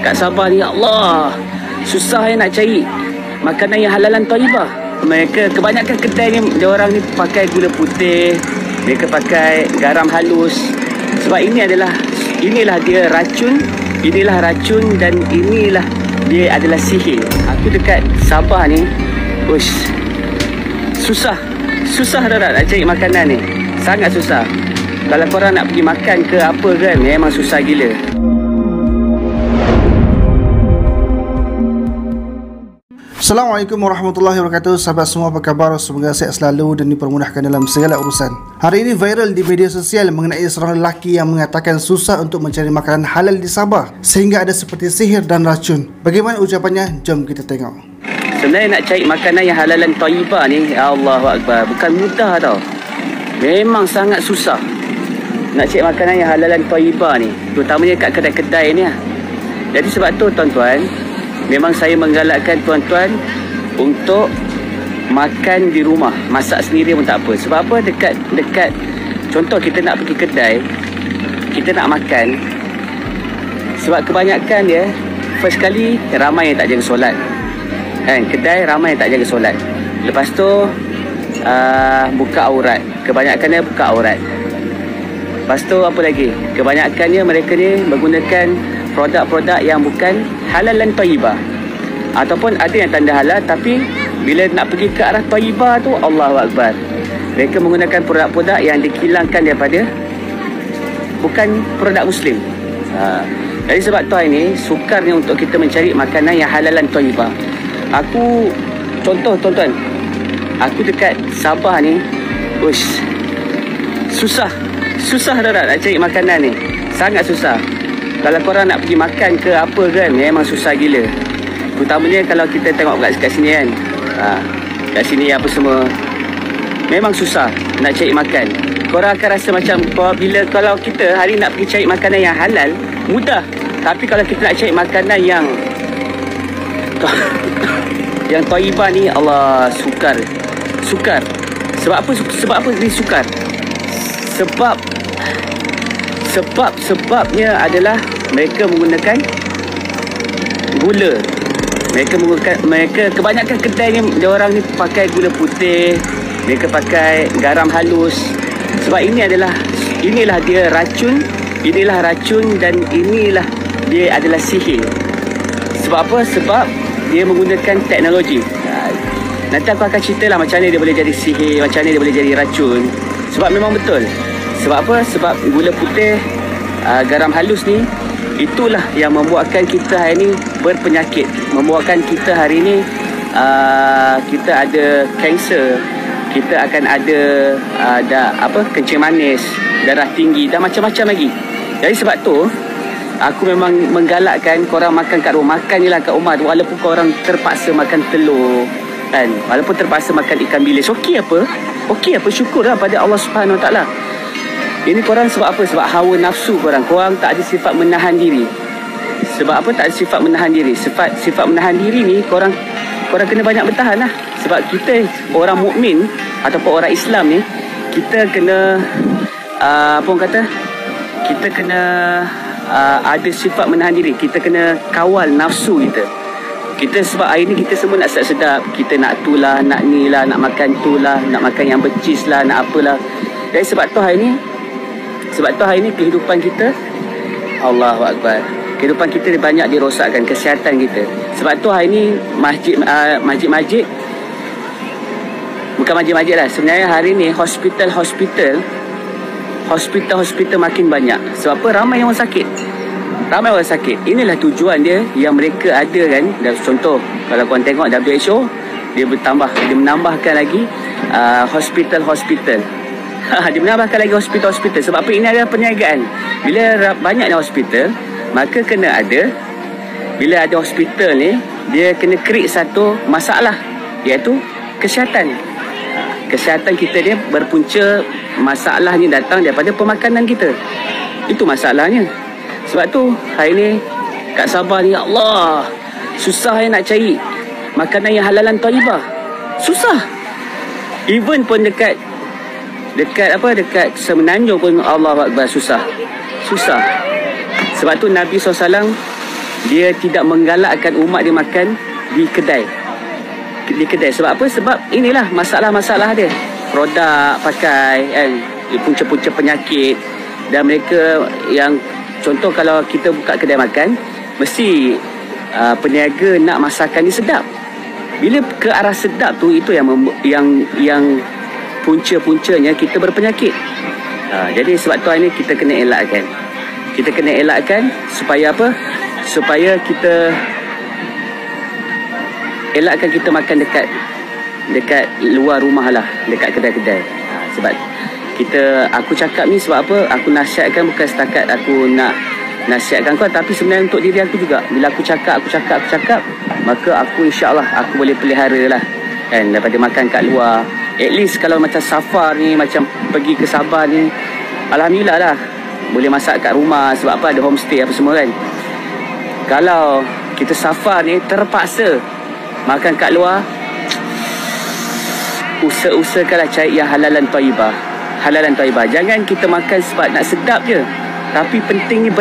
Kat Sabah ni, ya Allah, susah nak cari makanan yang halalan thayyibah. Mereka kebanyakan kedai ni, dia orang ni pakai gula putih, mereka pakai garam halus. Sebab inilah dia racun, inilah racun dan inilah dia adalah sihir. Aku dekat Sabah ni, susah dah nak cari makanan ni. Sangat susah. Kalau korang nak pergi makan ke apa kan, memang susah gila. Assalamualaikum warahmatullahi wabarakatuh. Sahabat semua, apa khabar? Semoga sihat selalu dan dipermudahkan dalam segala urusan. Hari ini viral di media sosial mengenai seorang lelaki yang mengatakan susah untuk mencari makanan halal di Sabah sehingga ada seperti sihir dan racun. Bagaimana ucapannya? Jom kita tengok. Sebenarnya nak cari makanan yang halalan thayyibah ni, ya Allahu Akbar, bukan mudah tau. Memang sangat susah nak cari makanan yang halalan thayyibah ni, terutamanya kat kedai-kedai ni. Jadi sebab tu tuan-tuan, memang saya menggalakkan tuan-tuan untuk makan di rumah. Masak sendiri pun tak apa. Sebab apa? Dekat contoh kita nak pergi kedai, kita nak makan. Sebab kebanyakan dia, first kali ramai yang tak jaga solat kan? Kedai ramai yang tak jaga solat. Lepas tu buka aurat. Kebanyakannya buka aurat. Lepas tu apa lagi? Kebanyakannya mereka ni menggunakan produk-produk yang bukan halal dan thayyibah. Ataupun ada yang tanda halal, tapi bila nak pergi ke arah thayyibah tu, Allahu Akbar, mereka menggunakan produk-produk yang dikilangkan daripada bukan produk Muslim. Jadi sebab tu hari ni sukarnya untuk kita mencari makanan yang halal dan thayyibah. Aku contoh tuan-tuan, aku dekat Sabah ni, susah dah nak cari makanan ni. Sangat susah. Kalau korang nak pergi makan ke apa kan, memang susah gila. Terutamanya kalau kita tengok kat sini kan, kat sini apa semua, memang susah nak cari makan. Korang akan rasa macam kalau kita hari nak pergi cari makanan yang halal, mudah. Tapi kalau kita nak cari makanan yang thayyibah ni, Allah, sukar. Sebab apa ni sukar? Sebabnya adalah mereka menggunakan gula. Mereka kebanyakan kedai ni, dia orang ni pakai gula putih, mereka pakai garam halus. Sebab inilah dia racun, inilah racun dan inilah dia adalah sihir. Sebab apa? Sebab dia menggunakan teknologi. Nanti aku akan ceritalah macam mana dia boleh jadi sihir, macam mana dia boleh jadi racun. Sebab memang betul. Sebab apa? Sebab gula putih, garam halus ni, itulah yang membuatkan kita hari ni berpenyakit. Membuatkan kita hari ni kita ada kanser, kita akan ada kencing manis, darah tinggi dan macam-macam lagi. Jadi sebab tu aku memang menggalakkan korang makan kat rumah. Makan je lah kat rumah. Walaupun korang terpaksa makan telur kan, walaupun terpaksa makan ikan bilis, okey apa? Syukurlah pada Allah Subhanahu Wa Taala. Ini korang sebab apa? Sebab hawa nafsu korang tak ada sifat menahan diri. Sebab apa tak ada sifat menahan diri? Sifat menahan diri ni korang kena banyak bertahan lah. Sebab kita orang mukmin ataupun orang Islam ni, kita kena kita kena ada sifat menahan diri. Kita kena kawal nafsu kita. Sebab hari ni kita semua nak sedap. Kita nak tu lah, nak ni lah, nak makan tu lah, nak makan yang becis lah, nak apalah. Jadi sebab tu hari ni kehidupan kita, Allahu Akbar, kehidupan kita banyak dirosakkan, kesihatan kita. Sebab tu hari ni masjid-masjid, bukan masjid-masjid lah, sebenarnya hari ni hospital makin banyak. Sebab apa? Ramai orang sakit. Inilah tujuan dia yang mereka ada kan. Contoh, kalau korang tengok WHO, dia menambahkan lagi hospital. Dia menambahkan lagi hospital. Sebab apa? Ini adalah perniagaan. Bila banyaknya hospital, maka kena ada, bila ada hospital ni, dia kena create satu masalah, iaitu kesihatan. Kesihatan kita ni berpunca, masalahnya datang daripada pemakanan kita. Itu masalahnya. Sebab tu hari ni kat Sabah ni, ya Allah, susah nak cari makanan yang halalan thayyibah. Susah. Even pun dekat Semenanjung pun, Allahu Akbar, susah. Sebab tu Nabi SAW dia tidak menggalakkan umat dia makan di kedai. Sebab apa? Sebab inilah masalah-masalah dia. Produk pakai kan, punca-punca penyakit. Dan mereka yang contoh kalau kita buka kedai makan, mesti peniaga nak masakan ni sedap. Bila ke arah sedap tu, itu yang punca-puncanya kita berpenyakit. Jadi sebab tu hari ni kita kena elakkan. Supaya apa? Supaya kita elakkan kita makan dekat luar rumah lah, dekat kedai-kedai. Sebab aku cakap ni sebab apa? Aku nasihatkan bukan setakat aku nak nasihatkan kau, tapi sebenarnya untuk diri aku juga. Bila aku cakap, maka aku insya-Allah aku boleh pelihara lah kan, daripada makan kat luar. At least kalau macam safar ni, macam pergi ke Sabah ni, alhamdulillah lah boleh masak kat rumah. Sebab apa? Ada homestay apa semua kan. Kalau kita safar ni terpaksa makan kat luar, usahakanlah cari yang halalan thayyibah. Jangan kita makan sebab nak sedap je, tapi pentingnya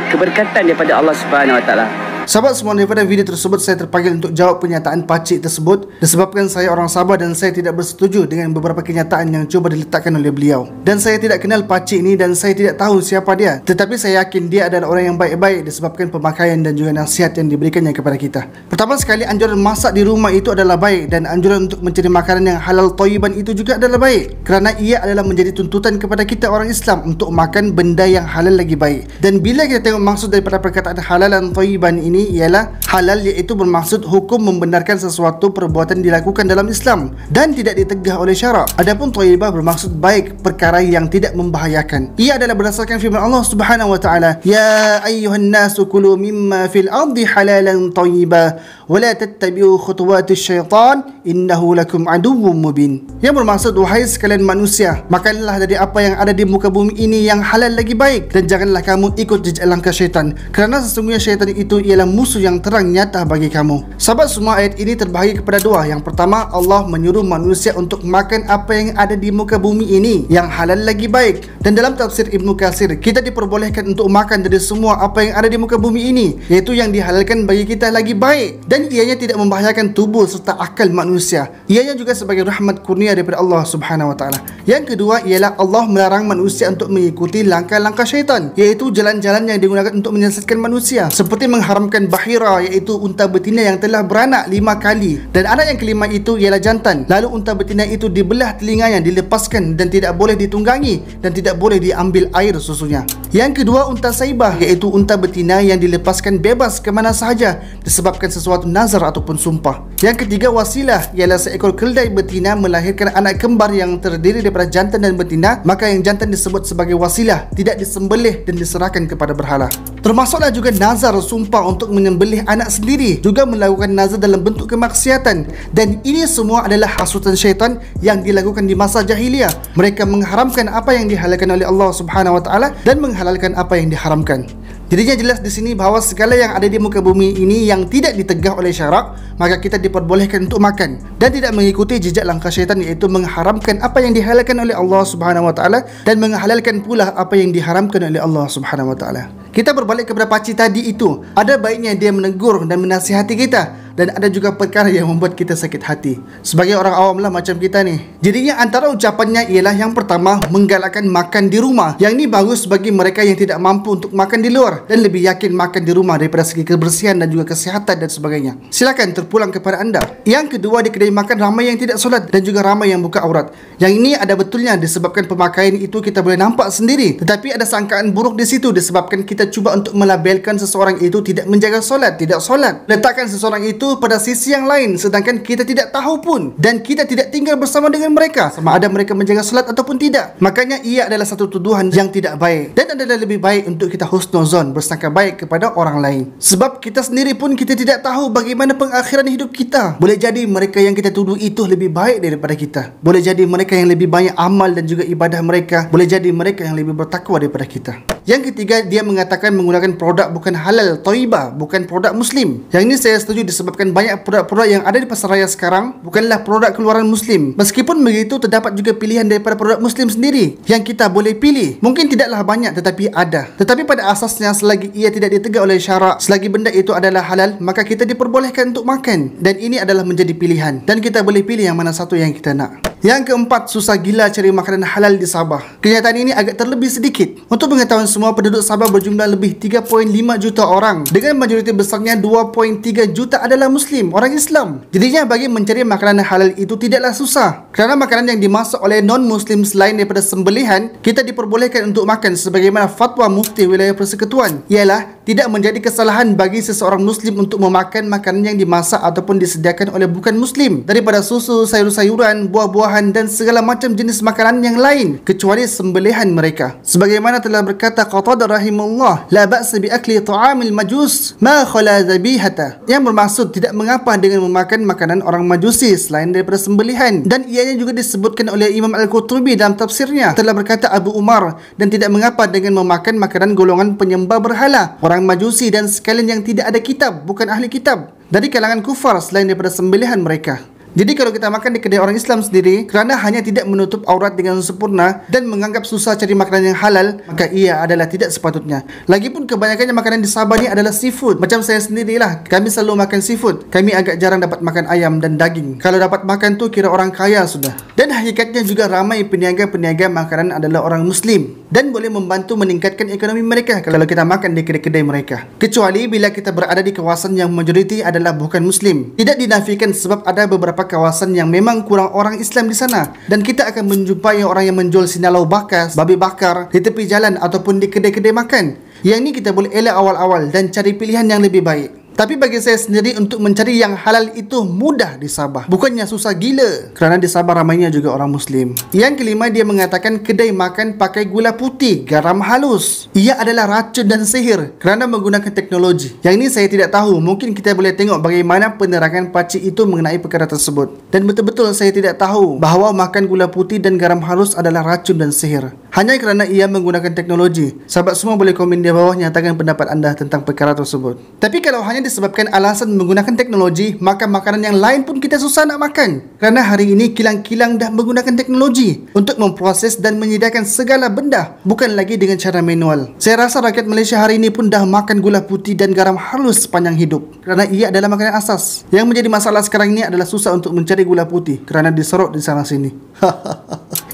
keberkatan daripada Allah Subhanahu Wa Taala. Sahabat semua, daripada video tersebut saya terpanggil untuk jawab pernyataan pakcik tersebut disebabkan saya orang Sabah dan saya tidak bersetuju dengan beberapa kenyataan yang cuba diletakkan oleh beliau. Dan saya tidak kenal pakcik ni dan saya tidak tahu siapa dia. Tetapi saya yakin dia adalah orang yang baik-baik disebabkan pemakaian dan juga nasihat yang diberikannya kepada kita. Pertama sekali, anjuran masak di rumah itu adalah baik, dan anjuran untuk mencari makanan yang halal thayyiban itu juga adalah baik, kerana ia adalah menjadi tuntutan kepada kita orang Islam untuk makan benda yang halal lagi baik. Dan bila kita tengok maksud daripada perkataan halalan thayyiban ini ialah halal, iaitu bermaksud hukum membenarkan sesuatu perbuatan dilakukan dalam Islam dan tidak ditegah oleh syarak. Adapun thayyibah bermaksud baik, perkara yang tidak membahayakan. Ia adalah berdasarkan firman Allah Subhanahu wa taala, ya ayyuhan nasu kulu mimma fil ardi halalan thayyibah wa la tattabi'u khutuwatis syaitan innahu lakum aduwwum mubin. Yang bermaksud, wahai sekalian manusia, makanlah dari apa yang ada di muka bumi ini yang halal lagi baik, dan janganlah kamu ikut jejak langkah syaitan, kerana sesungguhnya syaitan itu ialah musuh yang terang nyata bagi kamu. Sahabat semua, ayat ini terbahagi kepada dua. Yang pertama, Allah menyuruh manusia untuk makan apa yang ada di muka bumi ini yang halal lagi baik. Dan dalam tafsir Ibnu Katsir, kita diperbolehkan untuk makan dari semua apa yang ada di muka bumi ini, iaitu yang dihalalkan bagi kita lagi baik, dan ianya tidak membahayakan tubuh serta akal manusia. Ianya juga sebagai rahmat kurnia daripada Allah Subhanahu wa taala. Yang kedua ialah Allah melarang manusia untuk mengikuti langkah-langkah syaitan, iaitu jalan-jalan yang digunakan untuk menyesatkan manusia, seperti mengharamkan bahira, iaitu unta betina yang telah beranak 5 kali, dan anak yang kelima itu ialah jantan. Lalu unta betina itu dibelah telinganya, dilepaskan dan tidak boleh ditunggangi dan tidak boleh diambil air susunya. Yang kedua, unta saibah, iaitu unta betina yang dilepaskan bebas ke mana sahaja disebabkan sesuatu nazar ataupun sumpah. Yang ketiga, wasilah, ialah seekor keldai betina melahirkan anak kembar yang terdiri daripada jantan dan betina, maka yang jantan disebut sebagai wasilah, tidak disembelih dan diserahkan kepada berhala. Termasuklah juga nazar, sumpah untuk menyembelih anak sendiri, juga melakukan nazar dalam bentuk kemaksiatan. Dan ini semua adalah hasutan syaitan yang dilakukan di masa jahiliyah. Mereka mengharamkan apa yang dihalalkan oleh Allah Subhanahu wa taala dan menghalalkan apa yang diharamkan. Jadinya jelas di sini bahawa segala yang ada di muka bumi ini yang tidak ditegah oleh syarak, maka kita diperbolehkan untuk makan dan tidak mengikuti jejak langkah syaitan, iaitu mengharamkan apa yang dihalalkan oleh Allah Subhanahu wa taala dan menghalalkan pula apa yang diharamkan oleh Allah Subhanahu wa taala. Kita berbalik kepada pakcik tadi itu, ada baiknya dia menegur dan menasihati kita, dan ada juga perkara yang membuat kita sakit hati sebagai orang awam lah macam kita ni. Jadinya antara ucapannya ialah yang pertama, menggalakkan makan di rumah. Yang ni bagus bagi mereka yang tidak mampu untuk makan di luar dan lebih yakin makan di rumah daripada segi kebersihan dan juga kesihatan dan sebagainya. Silakan terpulang kepada anda. Yang kedua, di kedai makan ramai yang tidak solat dan juga ramai yang buka aurat. Yang ini ada betulnya disebabkan pemakaian itu kita boleh nampak sendiri, tetapi ada sangkaan buruk di situ disebabkan kita cuba untuk melabelkan seseorang itu tidak menjaga solat, tidak solat. Letakkan seseorang itu pada sisi yang lain sedangkan kita tidak tahu pun dan kita tidak tinggal bersama dengan mereka, sama ada mereka menjaga solat ataupun tidak. Makanya ia adalah satu tuduhan yang tidak baik, dan adalah lebih baik untuk kita husnuzon, bersangka baik kepada orang lain. Sebab kita sendiri pun kita tidak tahu bagaimana pengakhiran hidup kita. Boleh jadi mereka yang kita tuduh itu lebih baik daripada kita. Boleh jadi mereka yang lebih banyak amal dan juga ibadah mereka. Boleh jadi mereka yang lebih bertakwa daripada kita. Yang ketiga, dia mengatakan menggunakan produk bukan halal, thayyibah, bukan produk Muslim. Yang ini saya setuju disebabkan banyak produk-produk yang ada di pasaraya sekarang bukanlah produk keluaran Muslim. Meskipun begitu, terdapat juga pilihan daripada produk Muslim sendiri yang kita boleh pilih. Mungkin tidaklah banyak tetapi ada. Tetapi pada asasnya selagi ia tidak ditegak oleh syarak, selagi benda itu adalah halal, maka kita diperbolehkan untuk makan. Dan ini adalah menjadi pilihan. Dan kita boleh pilih yang mana satu yang kita nak. Yang keempat, susah gila cari makanan halal di Sabah. Kenyataan ini agak terlebih sedikit. Untuk pengetahuan semua, penduduk Sabah berjumlah lebih 3.5 juta orang. Dengan majoriti besarnya 2.3 juta adalah Muslim, orang Islam. Jadinya bagi mencari makanan halal itu tidaklah susah. Kerana makanan yang dimasak oleh non-Muslim selain daripada sembelihan, kita diperbolehkan untuk makan sebagaimana fatwa Mufti Wilayah Persekutuan. Ialah tidak menjadi kesalahan bagi seseorang Muslim untuk memakan makanan yang dimasak ataupun disediakan oleh bukan Muslim, daripada susu, sayur-sayuran, buah-buahan dan segala macam jenis makanan yang lain kecuali sembelihan mereka. Sebagaimana telah berkata Qatadah rahimahullah, la ba'sa bi akli ta'amil majus ma khala dhabihata, yang bermaksud tidak mengapa dengan memakan makanan orang Majusi selain daripada sembelihan. Dan ianya juga disebutkan oleh Imam Al-Qurtubi dalam tafsirnya, telah berkata Abu Umar, dan tidak mengapa dengan memakan makanan golongan penyembah berhala, orang Majusi dan sekalian yang tidak ada kitab, bukan ahli kitab, dari kalangan kufar selain daripada sembelihan mereka. Jadi kalau kita makan di kedai orang Islam sendiri kerana hanya tidak menutup aurat dengan sempurna dan menganggap susah cari makanan yang halal, maka ia adalah tidak sepatutnya. Lagipun kebanyakannya makanan di Sabah ni adalah seafood. Macam saya sendirilah, kami selalu makan seafood. Kami agak jarang dapat makan ayam dan daging. Kalau dapat makan tu kira orang kaya sudah. Dan hakikatnya juga ramai peniaga-peniaga makanan adalah orang Muslim dan boleh membantu meningkatkan ekonomi mereka kalau kita makan di kedai-kedai mereka. Kecuali bila kita berada di kawasan yang majoriti adalah bukan Muslim. Tidak dinafikan sebab ada beberapa kawasan yang memang kurang orang Islam di sana, dan kita akan menjumpai orang yang menjual sinalau bakas, babi bakar di tepi jalan ataupun di kedai-kedai makan. Yang ni kita boleh elak awal-awal dan cari pilihan yang lebih baik. Tapi bagi saya sendiri, untuk mencari yang halal itu mudah di Sabah, bukannya susah gila, kerana di Sabah ramainya juga orang Muslim. Yang kelima, dia mengatakan kedai makan pakai gula putih, garam halus. Ia adalah racun dan sihir kerana menggunakan teknologi. Yang ini saya tidak tahu. Mungkin kita boleh tengok bagaimana penerangan pakcik itu mengenai perkara tersebut. Dan betul-betul saya tidak tahu bahawa makan gula putih dan garam halus adalah racun dan sihir. Hanya kerana ia menggunakan teknologi. Sahabat semua boleh komen di bawah nyatakan pendapat anda tentang perkara tersebut. Tapi kalau hanya disebabkan alasan menggunakan teknologi, maka makanan yang lain pun kita susah nak makan. Kerana hari ini kilang-kilang dah menggunakan teknologi untuk memproses dan menyediakan segala benda, bukan lagi dengan cara manual. Saya rasa rakyat Malaysia hari ini pun dah makan gula putih dan garam halus sepanjang hidup, kerana ia adalah makanan asas. Yang menjadi masalah sekarang ini adalah susah untuk mencari gula putih kerana diserut di sana sini.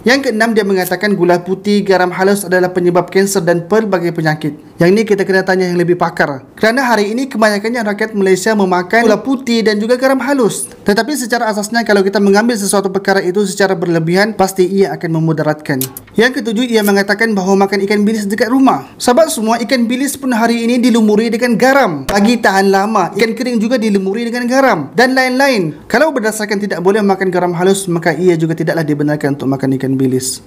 Yang keenam, dia mengatakan gula putih, garam halus adalah penyebab kanser dan pelbagai penyakit. Yang ini kita kena tanya yang lebih pakar. Kerana hari ini kebanyakannya rakyat Malaysia memakan gula putih dan juga garam halus. Tetapi secara asasnya kalau kita mengambil sesuatu perkara itu secara berlebihan, pasti ia akan memudaratkan. Yang ketujuh, ia mengatakan bahawa makan ikan bilis dekat rumah. Sahabat semua, ikan bilis pun hari ini dilumuri dengan garam bagi tahan lama. Ikan kering juga dilumuri dengan garam dan lain-lain. Kalau berdasarkan tidak boleh makan garam halus, maka ia juga tidaklah dibenarkan untuk makan ikan bilis.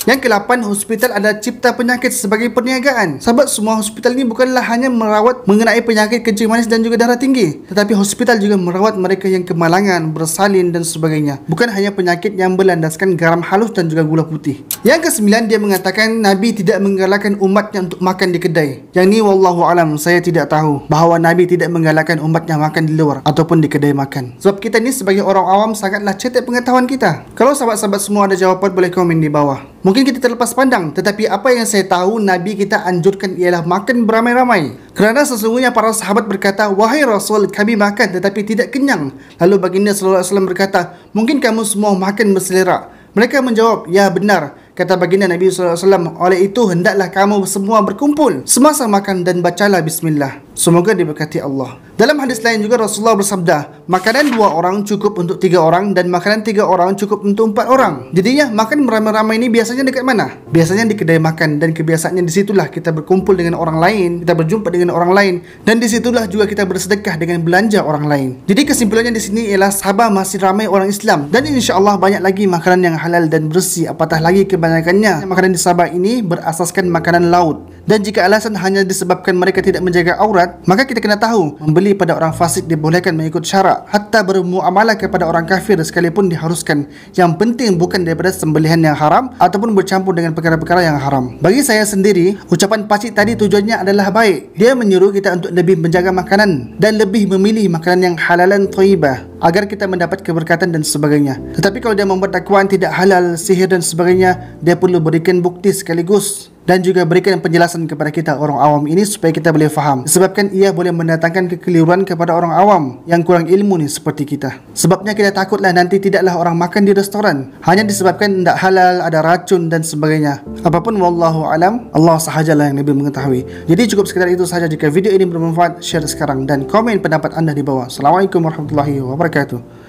Yang ke-8, hospital adalah cipta penyakit sebagai perniagaan. Sahabat semua, hospital ni bukanlah hanya merawat mengenai penyakit kencing manis dan juga darah tinggi, tetapi hospital juga merawat mereka yang kemalangan, bersalin dan sebagainya. Bukan hanya penyakit yang berlandaskan garam halus dan juga gula putih. Yang ke-9, dia mengatakan Nabi tidak menggalakkan umatnya untuk makan di kedai. Yang ni wallahu alam, saya tidak tahu bahawa Nabi tidak menggalakkan umatnya makan di luar ataupun di kedai makan. Sebab kita ni sebagai orang awam sangatlah cetek pengetahuan kita. Kalau sahabat-sahabat semua ada jawapan, boleh komen di bawah. Mungkin kita terlepas pandang, tetapi apa yang saya tahu Nabi kita anjurkan ialah makan beramai-ramai. Kerana sesungguhnya para sahabat berkata, wahai Rasul, kami makan tetapi tidak kenyang. Lalu baginda sallallahu alaihi wasallam berkata, mungkin kamu semua makan berselera. Mereka menjawab, ya benar. Kata baginda Nabi SAW, oleh itu hendaklah kamu semua berkumpul semasa makan dan bacalah bismillah. Semoga diberkati Allah. Dalam hadis lain juga Rasulullah bersabda, makanan 2 orang cukup untuk 3 orang dan makanan 3 orang cukup untuk 4 orang. Jadinya makan beramai-ramai ini biasanya dekat mana? Biasanya di kedai makan, dan kebiasaannya disitulah kita berkumpul dengan orang lain, kita berjumpa dengan orang lain, dan disitulah juga kita bersedekah dengan belanja orang lain. Jadi kesimpulannya di sini ialah Sabah masih ramai orang Islam, dan insya-Allah banyak lagi makanan yang halal dan bersih. Apatah lagi kebanyakannya makanan di Sabah ini berasaskan makanan laut. Dan jika alasan hanya disebabkan mereka tidak menjaga aurat, maka kita kena tahu membeli pada orang fasik dibolehkan mengikut syarak, hatta bermuamalah kepada orang kafir sekalipun diharuskan. Yang penting bukan daripada sembelihan yang haram ataupun bercampur dengan perkara-perkara yang haram. Bagi saya sendiri, ucapan pakcik tadi tujuannya adalah baik. Dia menyuruh kita untuk lebih menjaga makanan dan lebih memilih makanan yang halalan thayyibah agar kita mendapat keberkatan dan sebagainya. Tetapi kalau dia membuat dakwaan tidak halal, sihir dan sebagainya, dia perlu berikan bukti sekaligus dan juga berikan penjelasan kepada kita orang awam ini supaya kita boleh faham. Sebabkan ia boleh mendatangkan kekeliruan kepada orang awam yang kurang ilmu ni seperti kita. Sebabnya kita takutlah nanti tidaklah orang makan di restoran hanya disebabkan tidak halal, ada racun dan sebagainya. Apapun wallahu alam, Allah sahajalah yang lebih mengetahui. Jadi cukup sekedar itu sahaja. Jika video ini bermanfaat, share sekarang dan komen pendapat anda di bawah. Assalamualaikum warahmatullahi wabarakatuh.